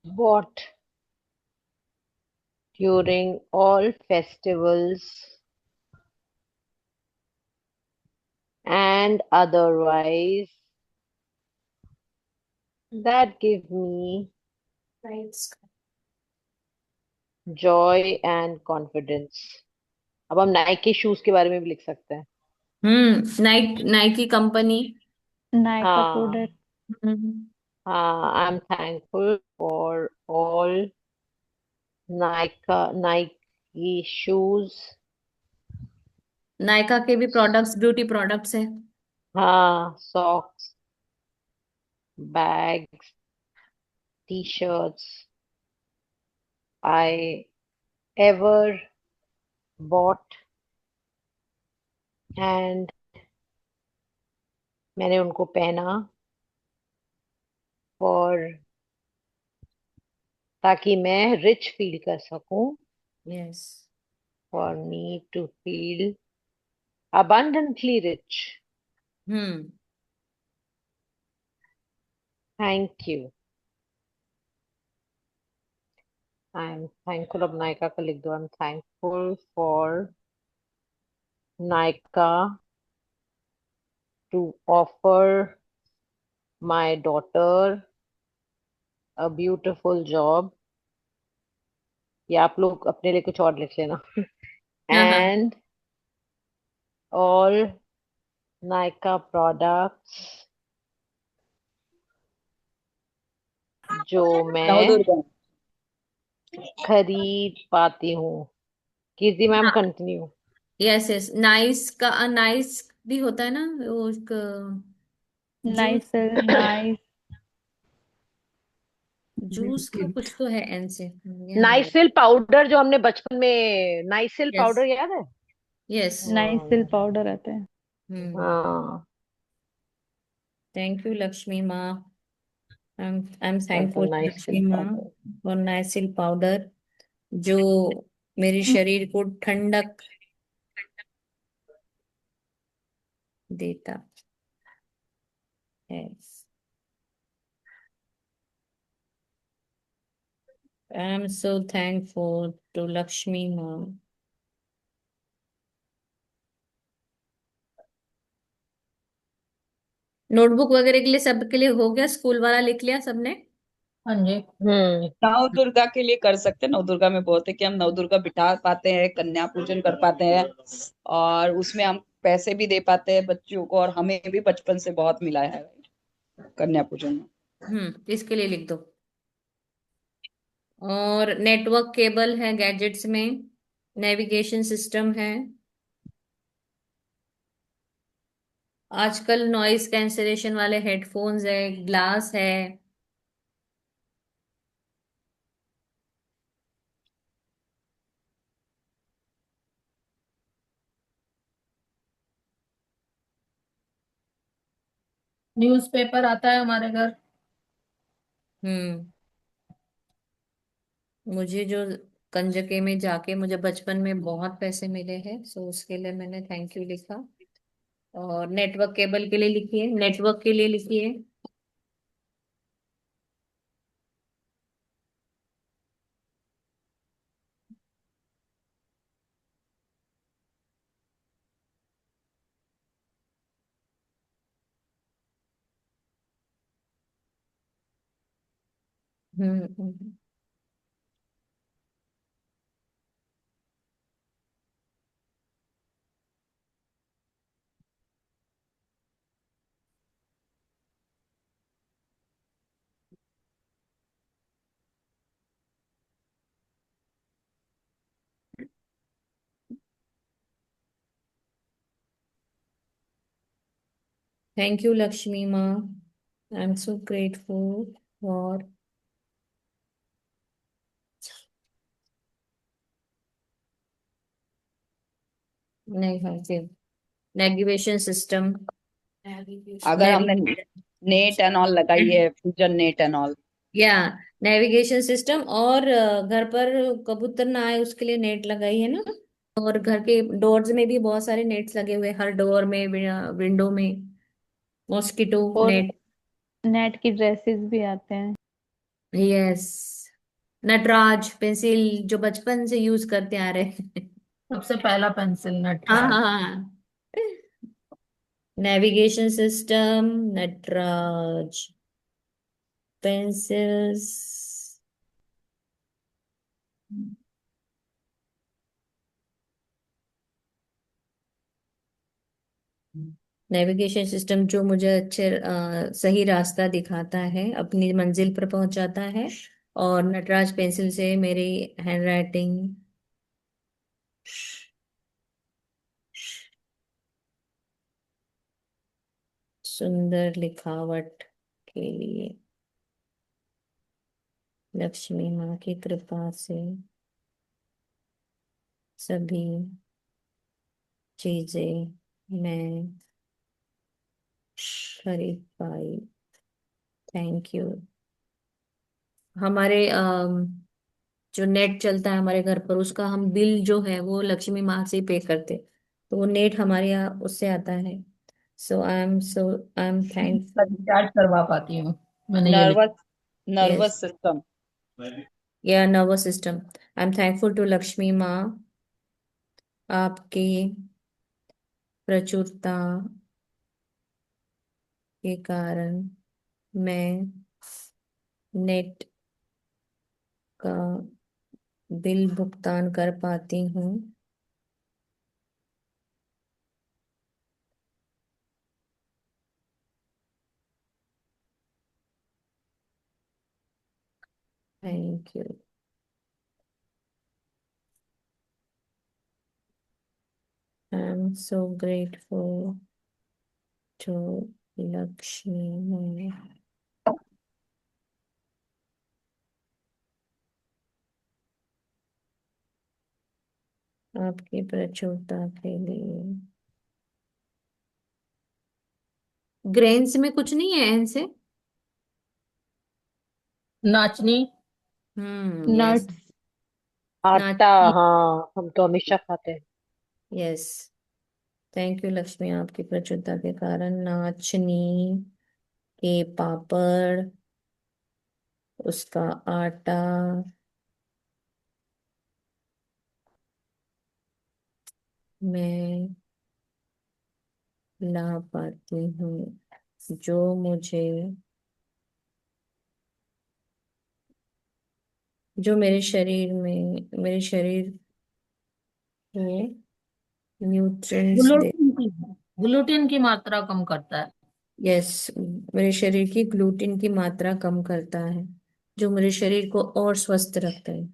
Speaker 2: bought during all festivals and otherwise that give me joy and confidence. अब हम नाइकी शूज के बारे में भी लिख सकते हैं।
Speaker 1: Nike company.
Speaker 4: नायका
Speaker 2: हाँ,
Speaker 4: प्रोडक्ट।
Speaker 1: हम्म।
Speaker 2: हाँ, आई am thankful for all Nike shoes.
Speaker 1: Nykaa के भी प्रोडक्ट्स ब्यूटी प्रोडक्ट्स है।
Speaker 2: हाँ, socks, bags, T shirts I ever bought, and मैंने उनको पहना और ताकि मैं रिच फील कर सकूं,
Speaker 1: yes.
Speaker 2: for me to feel abundantly rich.
Speaker 1: Hmm.
Speaker 2: Thank you. I am thankful, अब नायका का लिख दो। I am thankful for Nykaa to offer my daughter a beautiful job. या आप लोग अपने लिए कुछ और लिख लेना।
Speaker 1: हाँ हाँ।
Speaker 2: एंड ऑल नायका प्रोडक्ट्स जो मैं
Speaker 3: नवदुर्गा।
Speaker 2: खरीद पाती हूँ। कीर्ति मैम
Speaker 1: हाँ,
Speaker 2: कंटिन्यू।
Speaker 1: यस यस, नाइस का नाइस भी होता है ना, वो एक जूस।
Speaker 4: नाइसल, नाइस।
Speaker 1: जूस का कुछ तो है एन से, याद है।
Speaker 2: नाइसिल पाउडर जो हमने बचपन में, नाइसिल
Speaker 1: यस
Speaker 2: पाउडर याद है?
Speaker 1: यस।
Speaker 4: नाइसिल
Speaker 2: हाँ।
Speaker 4: पाउडर आता है।
Speaker 1: हम्म।
Speaker 2: हाँ,
Speaker 1: थैंक यू लक्ष्मी माँ। आई एम
Speaker 2: कर दो
Speaker 1: थैंकफुल
Speaker 2: नाइसिल
Speaker 1: लक्ष्मी माँ
Speaker 2: पाउडर।
Speaker 1: फॉर नाइसिल पाउडर, जो मेरे शरीर को ठंडक देता है। I am so thankful to Lakshmi माँ। नोटबुक वगैरह के लिए सबके लिए हो गया, स्कूल वाला लिख लिया सबने।
Speaker 5: हाँ जी।
Speaker 3: नवदुर्गा के लिए कर सकते हैं। नवदुर्गा में बहुत है कि हम नवदुर्गा बिठा पाते हैं, कन्या पूजन कर पाते हैं, और उसमें हम पैसे भी दे पाते हैं बच्चों को, और हमें भी बचपन से बहुत मिला है कन्या पूजन में।
Speaker 1: इसके लिए लिख दो। और नेटवर्क केबल है गैजेट्स में, नेविगेशन सिस्टम है, आजकल नॉइस कैंसलेशन वाले हेडफोन्स है, ग्लास है।
Speaker 5: न्यूज़पेपर आता है हमारे घर।
Speaker 1: हम्म। मुझे जो कंजके में जाके मुझे बचपन में बहुत पैसे मिले हैं, सो उसके लिए मैंने थैंक यू लिखा। और नेटवर्क केबल के लिए लिखिए, नेटवर्क के लिए लिखिए। हम्म। थैंक यू लक्ष्मी माँ, आई एम सो ग्रेटफुल फॉर। नहीं हाँ फिर नेविगेशन सिस्टम।
Speaker 3: अगर हमने नेट एंड ऑल लगाई है, फ्यूजन नेट एंड ऑल।
Speaker 1: या नेविगेशन सिस्टम, और घर पर कबूतर ना आए उसके लिए नेट लगाई है ना। और घर के डोर्स में भी बहुत सारे नेट्स लगे हुए हैं, हर डोर में, विंडो में, मॉस्किटो
Speaker 2: और
Speaker 1: नेट।
Speaker 4: नेट की ड्रेसेस भी आते हैं।
Speaker 1: यस। नटराज पेंसिल जो बचपन से यूज करते आ रहे हैं।
Speaker 5: सबसे पहला पेंसिल
Speaker 1: हाँ
Speaker 5: नटराज।
Speaker 1: हाँ हाँ। Navigation system, Natraj pencils. Navigation system जो मुझे सही रास्ता दिखाता है, अपनी मंजिल पर पहुंचाता है। और नटराज पेंसिल से मेरी हैंडराइटिंग सुंदर लिखावट के लिए लक्ष्मी माँ की कृपा से सभी चीजें मैं खरीद पाई। Thank you. हमारे जो नेट चलता है हमारे घर पर, उसका हम बिल जो है वो लक्ष्मी माँ से ही पे करते, तो वो नेट हमारे यहाँ उससे आता है। So I am thankful.
Speaker 5: Recharge करवा पाती हूँ, मैंने ये लिखा।
Speaker 3: Nervous
Speaker 1: yes.
Speaker 3: Nervous system.
Speaker 1: या nervous system. I am thankful to Lakshmi माँ, आपकी प्रचुरता के कारण मैं नेट का बिल भुगतान कर पाती हूँ। Thank you. I am so grateful to Lakshmi. आपकी प्रचुरता के लिए। ग्रेन्स में कुछ नहीं है एन से।
Speaker 5: नाचनी।
Speaker 1: यस।
Speaker 4: नट्स।
Speaker 2: आटा,
Speaker 1: नाचनी।
Speaker 2: हाँ हम तो हमेशा खाते हैं।
Speaker 1: यस। थैंक यू लक्ष्मी, आपकी प्रचुरता के कारण नाचनी के पापड़, उसका आटा मैं ला पाती हूँ, जो मुझे, जो मेरे शरीर में, मेरे शरीर को न्यूट्रिएंट्स दे।
Speaker 5: ग्लूटीन की ग्लूटीन की मात्रा कम करता है।
Speaker 1: यस। मेरे शरीर की ग्लूटीन की मात्रा कम करता है, जो मेरे शरीर को और स्वस्थ रखता है।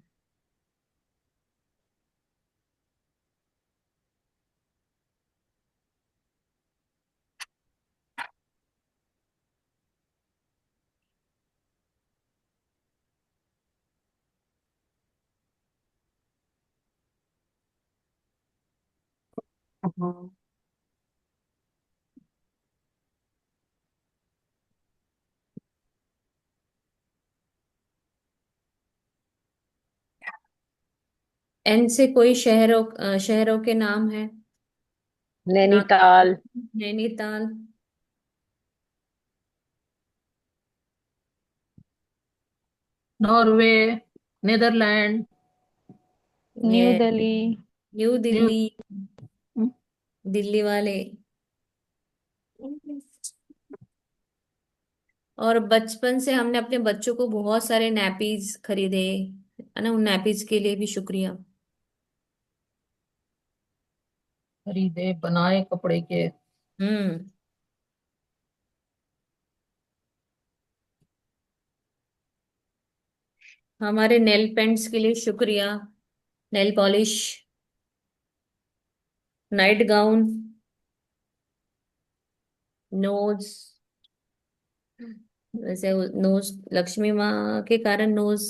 Speaker 2: हाँ।
Speaker 1: एन से कोई शहरों के नाम है? Nagpur,
Speaker 2: Nainital.
Speaker 1: Nainital,
Speaker 5: Norway, Netherlands,
Speaker 4: new
Speaker 1: ने,
Speaker 4: दिल्ली।
Speaker 1: New
Speaker 5: new.
Speaker 1: दिल्ली, दिल्ली वाले। और बचपन से हमने अपने बच्चों को बहुत सारे नैपीज खरीदे, है ना, उन नैपीज के लिए भी शुक्रिया।
Speaker 5: खरीदे बनाए कपड़े के।
Speaker 1: हम्म। हमारे नेल पेंट्स के लिए शुक्रिया। Nail polish, night gown, nose. वैसे नोज लक्ष्मी माँ के कारण नोज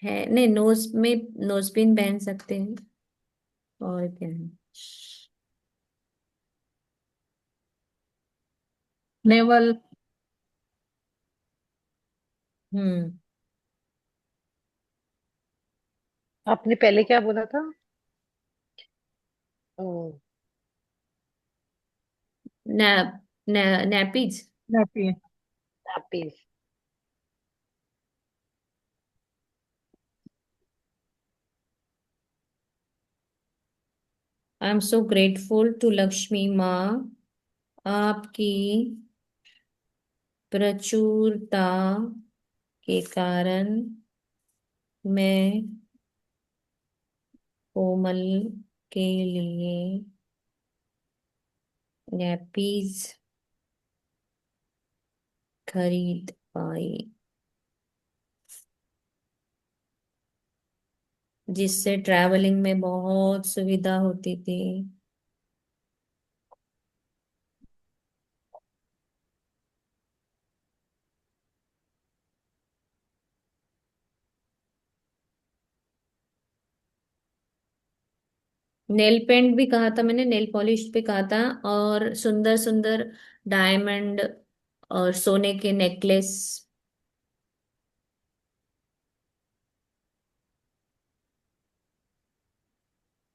Speaker 1: है, नहीं, नोज में नोज पिन पहन सकते हैं। और क्या है?
Speaker 5: नेवल।
Speaker 1: हम्म।
Speaker 2: आपने पहले क्या बोला था? Oh,
Speaker 1: nap, nappies.
Speaker 5: Nappy.
Speaker 2: Nappies.
Speaker 1: I am so grateful to Lakshmi माँ, आपकी प्रचुरता के कारण मैं कोमल के लिए नैपीज खरीद पाई, जिससे ट्रैवलिंग में बहुत सुविधा होती थी। नेल पेंट भी कहा था मैंने, नेल पॉलिश पे कहा था, और सुंदर सुंदर डायमंड और सोने के necklace.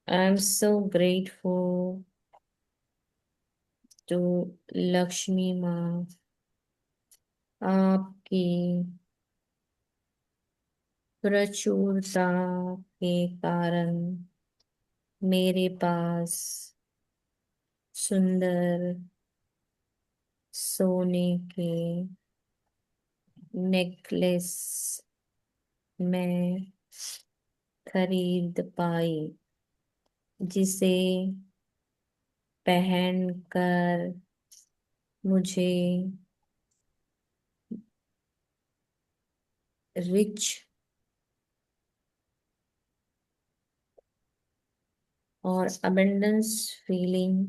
Speaker 1: I am so grateful to Lakshmi माँ, आपकी प्रचुरता के कारण मेरे पास सुंदर सोने के नेकलेस मैं खरीद पाई, जिसे पहनकर मुझे रिच और अबंडेंस फीलिंग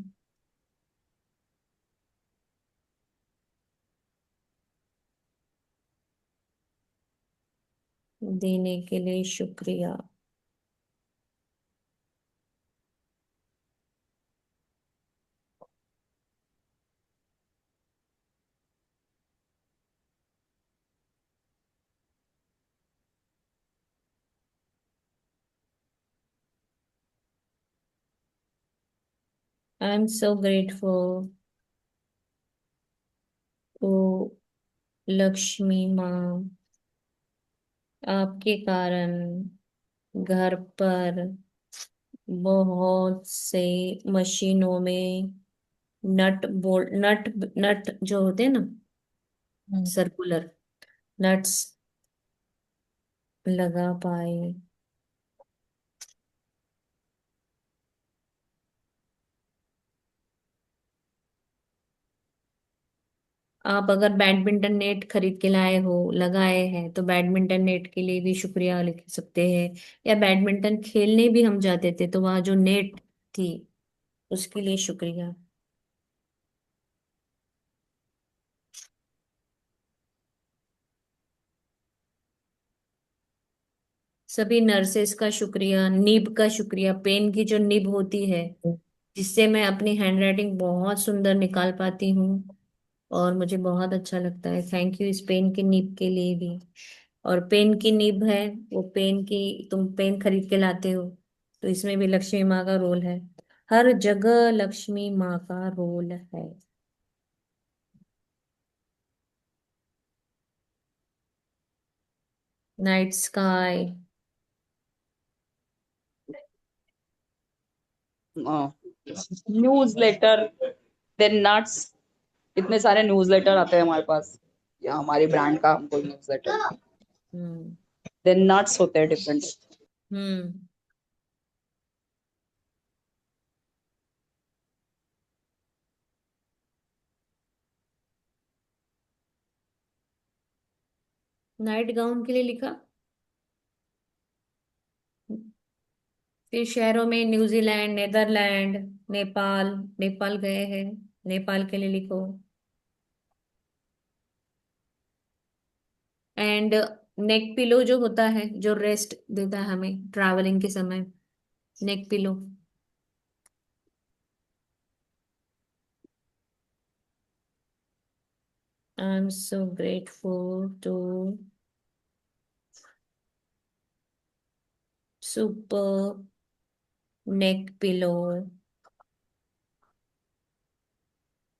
Speaker 1: देने के लिए शुक्रिया। I am so grateful to Lakshmi माँ। आपके कारण घर पर बहुत से मशीनों में नट बोल्ट नट नट जो होते हैं ना, सर्कुलर नट्स लगा पाए। आप अगर बैडमिंटन नेट खरीद के लाए हो, लगाए हैं, तो बैडमिंटन नेट के लिए भी शुक्रिया लिख सकते हैं। या बैडमिंटन खेलने भी हम जाते थे तो वहां जो नेट थी उसके लिए शुक्रिया। सभी नर्सेस का शुक्रिया, निब का शुक्रिया, पेन की जो निब होती है जिससे मैं अपनी हैंडराइटिंग बहुत सुंदर निकाल पाती हूँ और मुझे बहुत अच्छा लगता है। थैंक यू इस पेन की निब के लिए भी। और पेन की निब है, वो पेन की तुम पेन खरीद के लाते हो तो इसमें भी लक्ष्मी माँ का रोल है। हर जगह लक्ष्मी माँ का रोल है। Night sky.
Speaker 3: News letter, then nuts. इतने सारे न्यूज लेटर आते हैं हमारे पास, या हमारी ब्रांड का हमको न्यूज लेटर,
Speaker 1: हम्म।
Speaker 3: देन नट्स होते हैं डिफरेंट।
Speaker 1: हम्म। नाइट गाउन के लिए लिखा। फिर शहरों में न्यूजीलैंड, नेदरलैंड, नेपाल। नेपाल गए हैं, नेपाल के लिए लिखो। एंड नेक पिलो जो होता है, जो रेस्ट देता है हमें ट्रैवलिंग के समय, neck pillow. I am so grateful to super neck pillow.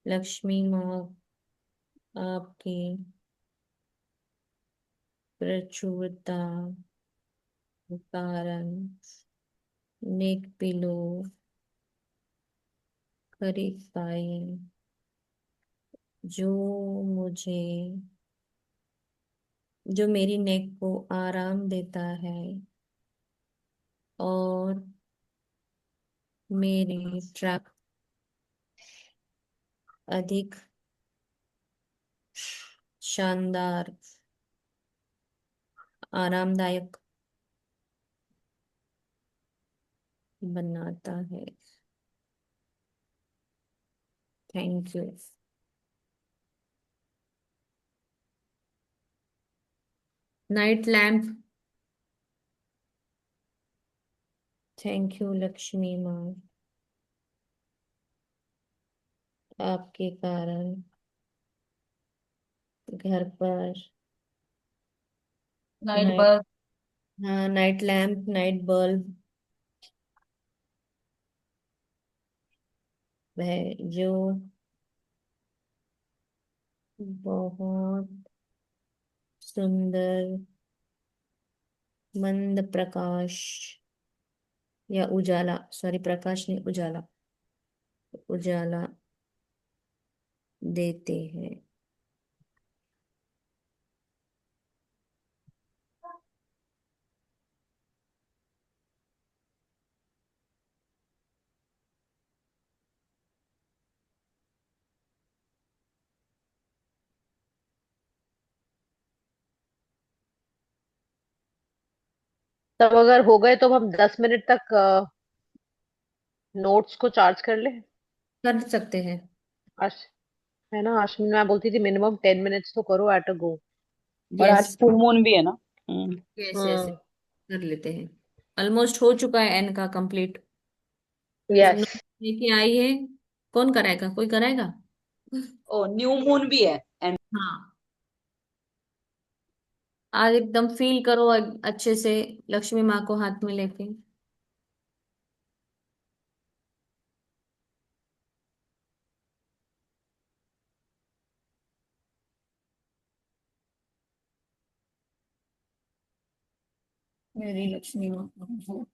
Speaker 1: Lakshmi माँ आपकी प्रचुरता के कारण नेक पिलो खरीद पाई, जो मुझे जो मेरी नेक को आराम देता है और मेरी ट्रैक अधिक शानदार, आरामदायक बनाता है। Thank you. Night lamp. Thank you Lakshmi माँ, आपके कारण घर पर
Speaker 5: नाइट
Speaker 1: नाइट,
Speaker 5: बल्ब।
Speaker 1: हाँ, नाइट लैम्प, नाइट बल्ब है जो बहुत सुंदर मंद प्रकाश या उजाला, सॉरी प्रकाश नहीं, उजाला, उजाला देते हैं।
Speaker 2: तब अगर हो गए तो हम 10 मिनट तक नोट्स को चार्ज कर ले।
Speaker 1: कर सकते हैं।
Speaker 2: आज है ना, आज मैं बोलती थी मिनिमम 10 मिनट्स तो करो एट अ गो।
Speaker 3: और
Speaker 1: यस,
Speaker 3: आज फुल मून भी है ना।
Speaker 1: यस, यस,
Speaker 2: हम्म।
Speaker 1: कर लेते हैं। ऑलमोस्ट हो चुका है एन का कंप्लीट। सब
Speaker 2: यस।
Speaker 1: नोट लेके आई है। कौन कराएगा, कोई कराएगा?
Speaker 3: ओ न्यू मून भी है एंड।
Speaker 1: हाँ, आज एकदम फील करो अच्छे से, लक्ष्मी माँ को हाथ में लेके। मेरी लक्ष्मी माँ।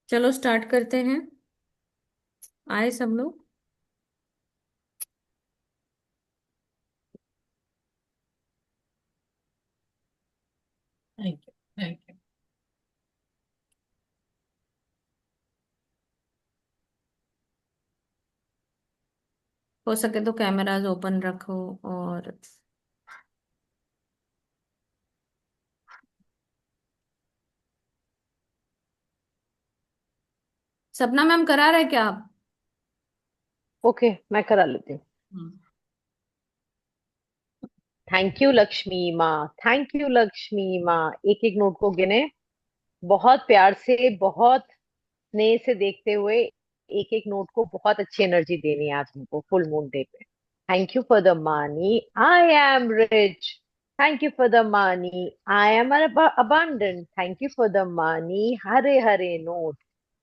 Speaker 1: चलो स्टार्ट करते हैं। आए सब लोग?
Speaker 5: Thank you, thank you.
Speaker 1: हो सके तो कैमराज ओपन रखो। और सपना मैम करा रहे क्या आप?
Speaker 2: ओके, मैं करा लेती हूँ।
Speaker 1: हम्म।
Speaker 2: थैंक यू लक्ष्मी माँ, थैंक यू लक्ष्मी माँ। एक एक नोट को गिने, बहुत प्यार से, बहुत स्नेह से देखते हुए एक एक नोट को बहुत अच्छी एनर्जी देनी है आज हमको फुल मून डे पे। Thank you for the money, I am rich. Thank you for the money, I am abundant। Thank you for the money, Hare Hare note,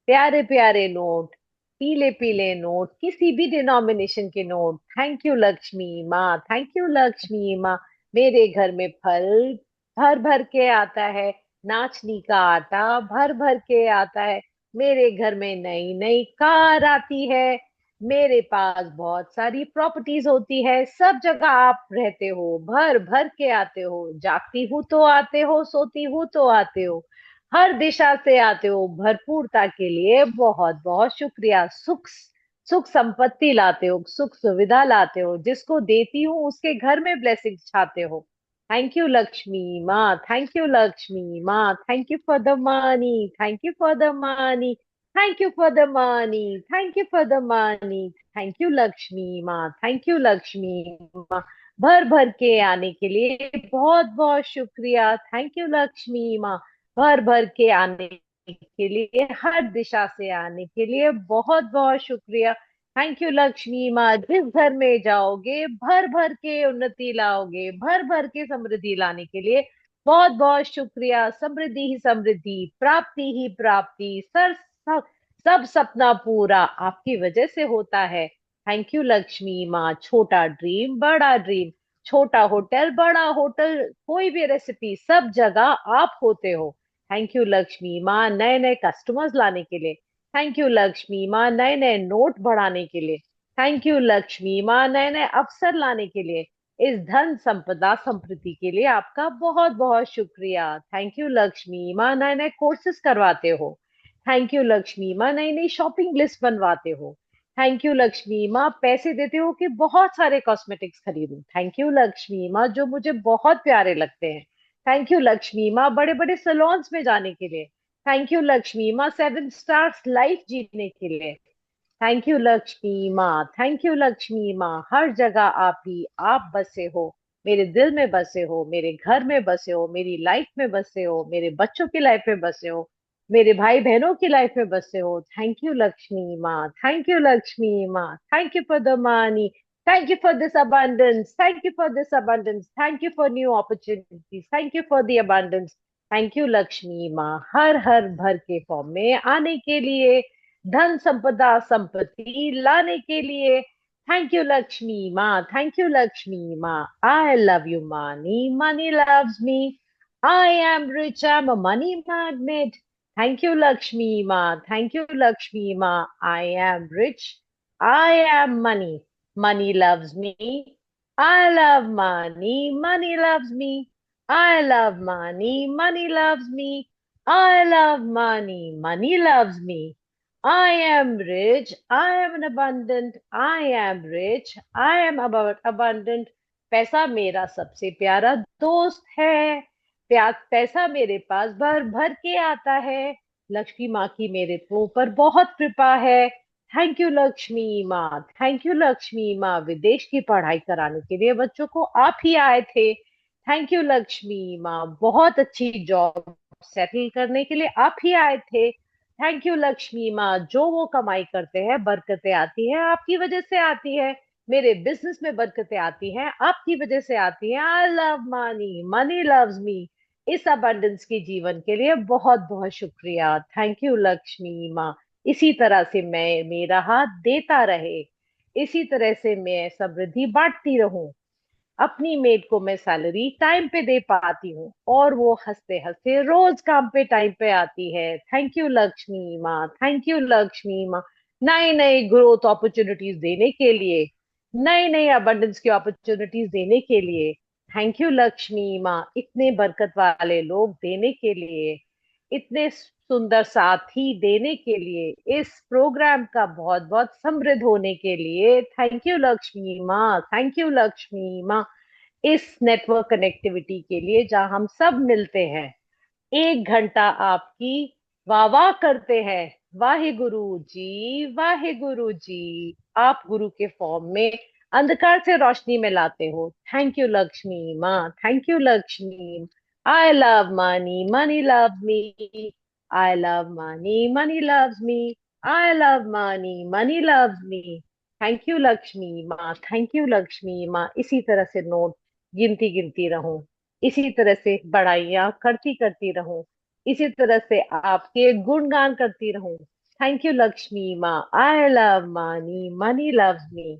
Speaker 2: प्यारे प्यारे नोट, पीले पीले नोट, किसी भी डिनोमिनेशन के नोट। थैंक यू लक्ष्मी माँ, थैंक यू लक्ष्मी माँ। मेरे घर में फल भर भर के आता है, नाचनी का आटा भर भर के आता है। मेरे घर में नई नई कार आती है। मेरे पास बहुत सारी प्रॉपर्टीज होती है। सब जगह आप रहते हो, भर भर के आते हो। जागती हूँ तो आते हो, सोती हूँ तो आते हो, हर दिशा से आते हो। भरपूरता के लिए बहुत बहुत शुक्रिया। सुख सुख संपत्ति लाते हो, सुख सुविधा लाते हो। जिसको देती हूँ उसके घर में ब्लेसिंग छाते हो। थैंक यू लक्ष्मी माँ, थैंक यू लक्ष्मी माँ। Thank you for the money, thank you for the money, thank you for the money, thank you for the money. Thank you Lakshmi माँ, थैंक यू लक्ष्मी माँ। भर भर के आने के लिए बहुत बहुत शुक्रिया। थैंक यू लक्ष्मी माँ। भर भर के आने के लिए, हर दिशा से आने के लिए बहुत बहुत शुक्रिया। थैंक यू लक्ष्मी माँ। जिस घर में जाओगे भर भर के उन्नति लाओगे, भर भर के समृद्धि लाने के लिए बहुत बहुत शुक्रिया। समृद्धि ही समृद्धि, प्राप्ति ही प्राप्ति, सब सपना पूरा आपकी वजह से होता है। थैंक यू लक्ष्मी माँ। छोटा ड्रीम बड़ा ड्रीम, छोटा होटल बड़ा होटल, कोई भी रेसिपी, सब जगह आप होते हो। थैंक यू लक्ष्मी माँ। नए नए कस्टमर्स लाने के लिए। थैंक यू लक्ष्मी माँ। नए नए नोट बढ़ाने के लिए। थैंक यू लक्ष्मी माँ। नए नए अवसर लाने के लिए। इस धन संपदा समृद्धि के लिए आपका बहुत बहुत शुक्रिया। थैंक यू लक्ष्मी माँ। नए नए कोर्सेज करवाते हो। थैंक यू लक्ष्मी माँ। नई नई शॉपिंग लिस्ट बनवाते हो। थैंक यू लक्ष्मी माँ। पैसे देते हो कि बहुत सारे कॉस्मेटिक्स खरीदूं। थैंक यू लक्ष्मी माँ, जो मुझे बहुत प्यारे लगते हैं। थैंक यू लक्ष्मी माँ। बड़े बड़े सलोन्स में जाने के लिए। थैंक यू लक्ष्मी माँ। 7 स्टार्स लाइफ जीने के लिए। थैंक यू लक्ष्मी माँ, थैंक यू लक्ष्मी माँ। हर जगह आप बसे हो, मेरे दिल में बसे हो, मेरे घर में बसे हो, मेरी लाइफ में बसे हो, मेरे बच्चों की लाइफ में बसे हो, मेरे भाई बहनों की लाइफ में बसे हो। थैंक यू लक्ष्मी माँ, थैंक यू लक्ष्मी माँ। Thank you for the money, thank you for this abundance, thank you for this abundance, thank you for new opportunities, thank you for the abundance। Thank you Lakshmi माँ, हर हर भर के फॉर्म में आने के लिए, धन संपदा संपत्ति लाने के लिए। थैंक यू लक्ष्मी माँ, थैंक यू लक्ष्मी माँ। I love you money, money loves me. I am rich, I am a money magnet. Thank you Lakshmi माँ, थैंक यू लक्ष्मी माँ। I am rich, I am money, money loves me. I love money, money loves me. I love money, money loves me. I love money, money loves me. I am rich. I am an abundant. I am rich. I am about abundant. पैसा मेरा सबसे प्यारा दोस्त है। पैसा मेरे पास भर भर के आता है। लक्ष्मी माँ की मेरे ऊपर बहुत कृपा है। थैंक यू लक्ष्मी माँ, थैंक यू लक्ष्मी माँ। विदेश की पढ़ाई कराने के लिए बच्चों को आप ही आए थे। थैंक यू लक्ष्मी माँ। बहुत अच्छी जॉब सेटल करने के लिए आप ही आए थे। थैंक यू लक्ष्मी माँ। जो वो कमाई करते हैं, बरकतें आती हैं आपकी वजह से आती है। मेरे बिजनेस में बरकतें आती हैं आपकी वजह से आती हैं। I love money, money loves me. इस अबंडेंस के जीवन के लिए बहुत बहुत शुक्रिया। थैंक यू लक्ष्मी माँ। इसी तरह से मैं मेरा हाथ देता रहे, इसी तरह से मैं समृद्धि बांटती रहूं। अपनी मेड को मैं सैलरी टाइम पे दे पाती हूँ और वो हंसते हंसते रोज काम पे टाइम पे आती है। थैंक यू लक्ष्मी माँ, थैंक यू लक्ष्मी माँ। नई नई ग्रोथ अपॉर्चुनिटीज देने के लिए, नई नई अबंडेंस की अपॉर्चुनिटीज देने के लिए। थैंक यू लक्ष्मी माँ। इतने बरकत वाले लोग देने के लिए, इतने सुंदर साथी देने के लिए, इस प्रोग्राम का बहुत बहुत समृद्ध होने के लिए। थैंक यू लक्ष्मी माँ, थैंक यू लक्ष्मी माँ। इस नेटवर्क कनेक्टिविटी के लिए जहां हम सब मिलते हैं, 1 घंटा आपकी वाह वाह करते हैं। वाहे गुरु जी, वाहे गुरु जी। आप गुरु के फॉर्म में अंधकार से रोशनी में लाते हो। थैंक यू लक्ष्मी माँ, thank you Lakshmi. I love money, money love me. I love money, money loves me. I love money, money loves me. Thank you Lakshmi माँ, थैंक यू लक्ष्मी माँ। इसी तरह से नोट गिनती गिनती रहूं, इसी तरह से बड़ाइयां करती करती रहूं, इसी तरह से आपके गुणगान करती रहूं। थैंक यू लक्ष्मी माँ। I love money, money loves me.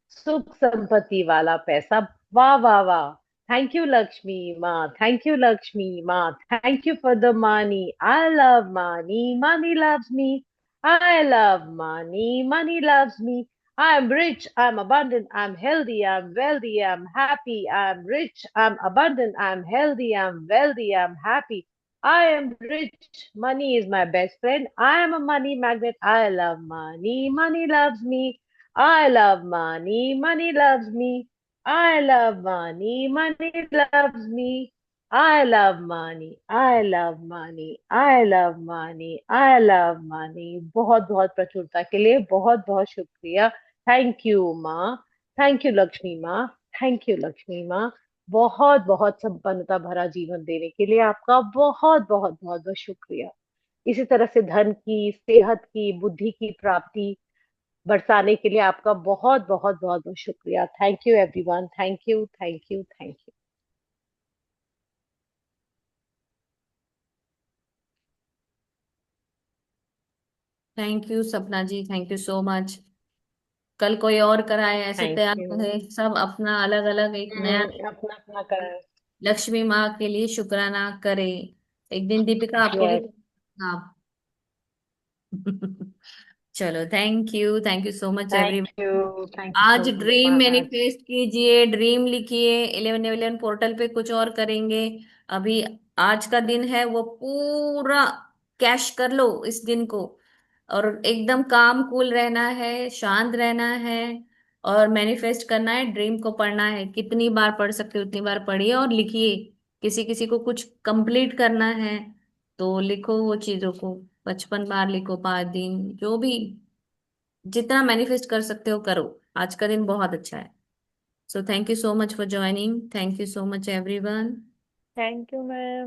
Speaker 2: सुख संपत्ति वाला पैसा, वाह वाह वाह। थैंक यू लक्ष्मी माँ, थैंक यू लक्ष्मी माँ। Thank you for the money. I love money, money loves me. I love money, money loves me. I'm rich, I'm abundant, I'm healthy, I'm wealthy, I'm happy, I'm rich, I'm abundant, I'm healthy, I'm wealthy, I'm happy. I am rich. Money is my best friend. I am a money magnet. I love money. Money loves me. I love money. Money loves me. I love money. Money loves me. I love money. I love money. I love money. I love money. बहुत बहुत प्रचुरता के लिए बहुत बहुत शुक्रिया। थैंक यू माँ, थैंक यू लक्ष्मी माँ, थैंक यू लक्ष्मी माँ। बहुत बहुत संपन्नता भरा जीवन देने के लिए आपका बहुत बहुत बहुत बहुत शुक्रिया। इसी तरह से धन की, सेहत की, बुद्धि की प्राप्ति बरसाने के लिए आपका बहुत बहुत बहुत बहुत शुक्रिया। Thank you everyone, thank you, thank you, thank you.
Speaker 1: Thank you सपना जी, थैंक यू सो मच। कल कोई और कराए ऐसे
Speaker 2: थैंक
Speaker 1: तैयार
Speaker 2: यू।
Speaker 1: करे, सब अपना अलग अलग एक नया
Speaker 2: अपना अपना करें।
Speaker 1: लक्ष्मी माँ के लिए शुक्राना करे। एक दिन दीपिका आपको भी
Speaker 2: यस।
Speaker 1: आप चलो, thank you so much
Speaker 2: thank
Speaker 1: every.
Speaker 2: You, thank you
Speaker 1: आज
Speaker 2: सो
Speaker 1: ड्रीम
Speaker 2: मच।
Speaker 1: मैनिफेस्ट कीजिए, ड्रीम लिखिए। 1111 पोर्टल पे कुछ और करेंगे अभी। आज का दिन है, वो पूरा कैश कर लो इस दिन को। और एकदम काम कूल रहना है, शांत रहना है, और मैनिफेस्ट करना है। ड्रीम को पढ़ना है, कितनी बार पढ़ सकते हो उतनी बार पढ़िए और लिखिए। किसी किसी को कुछ कंप्लीट करना है तो लिखो वो चीजों को, 55 बार लिखो, 5 दिन, जो भी। जितना मैनिफेस्ट कर सकते हो करो। आज का दिन बहुत अच्छा है। So thank you so much for joining, thank you so much everyone.
Speaker 4: Thank you ma'am.